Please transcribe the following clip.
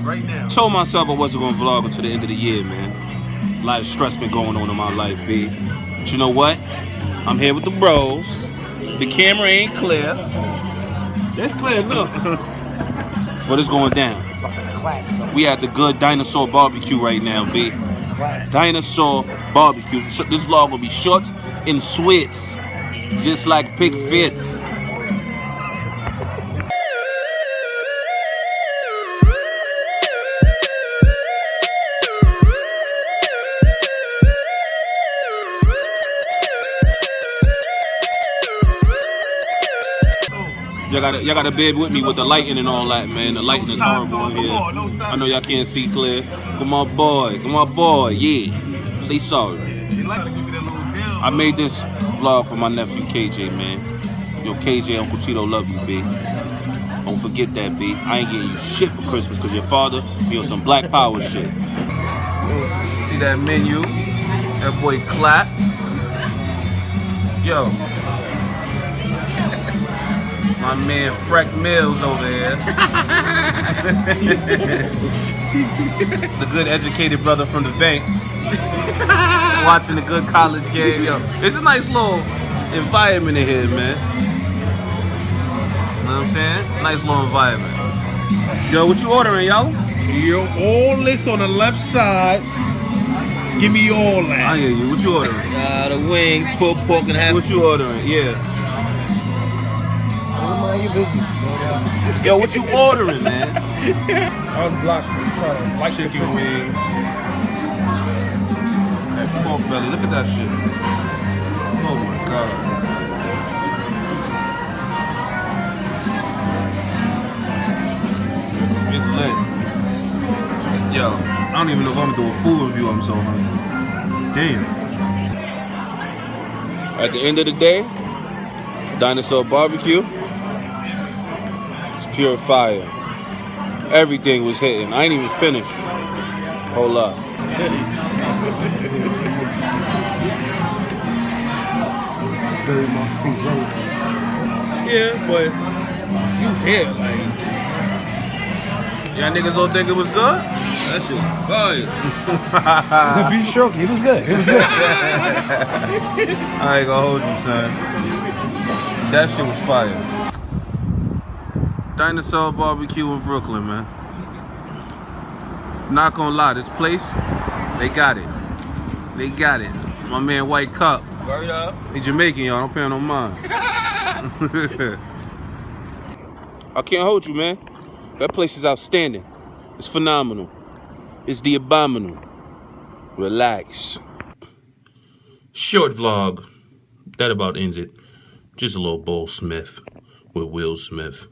right now. Told myself I wasn't gonna vlog until the end of the year, man. A lot of stress been going on in my life, B. But you know what? I'm here with the bros. The camera ain't clear. That's clear enough. But it's going down. It's about to clap, so. We at the good dinosaur barbecue right now, B. Clap. Dinosaur barbecue. This vlog will be short and sweet, just like pig fits. Y'all gotta bear with me with the lighting and all that, man. The lighting is horrible in here. I know y'all can't see clear. Come on, boy, yeah. Say sorry. I made this vlog for my nephew KJ, man. Yo, KJ, Uncle Tito love you, B. Don't forget that, B. I ain't getting you shit for Christmas because your father be on some Black Power shit. See that menu? That boy clap. Yo. My man Freck Mills over here. The good educated brother from the bank. Watching a good college game. Yo, it's a nice little environment in here, man. You know what I'm saying? Nice little environment. Yo, what you ordering, yo? Yo, all this on the left side. Give me all that. I hear you. What you ordering? The wings, pulled pork, and half. What you ordering? Yeah. Mind your business, man. Yo, what you ordering, man? Unblocked. Trying to like Chicken wings. That pork belly. Look at that shit. Oh my god. It's lit. Yo, I don't even know if I'm gonna do a food review. I'm so hungry. Damn. At the end of the day, dinosaur barbecue. It's pure fire. Everything was hitting. I ain't even finished. Hold up. Bury my feet low. Yeah, but you here, like. Y'all niggas don't think it was good? That shit was fire. Be sure, it was good. It was good. I ain't gonna hold you, son. That shit was fire. Dinosaur barbecue in Brooklyn, man. Not gonna lie, this place, they got it. They got it. My man White Cup. Word up. He Jamaican, y'all. Don't pay no mind. I can't hold you, man. That place is outstanding. It's phenomenal. It's the abominable. Relax. Short vlog. That about ends it. Just a little Bull Smith with Will Smith.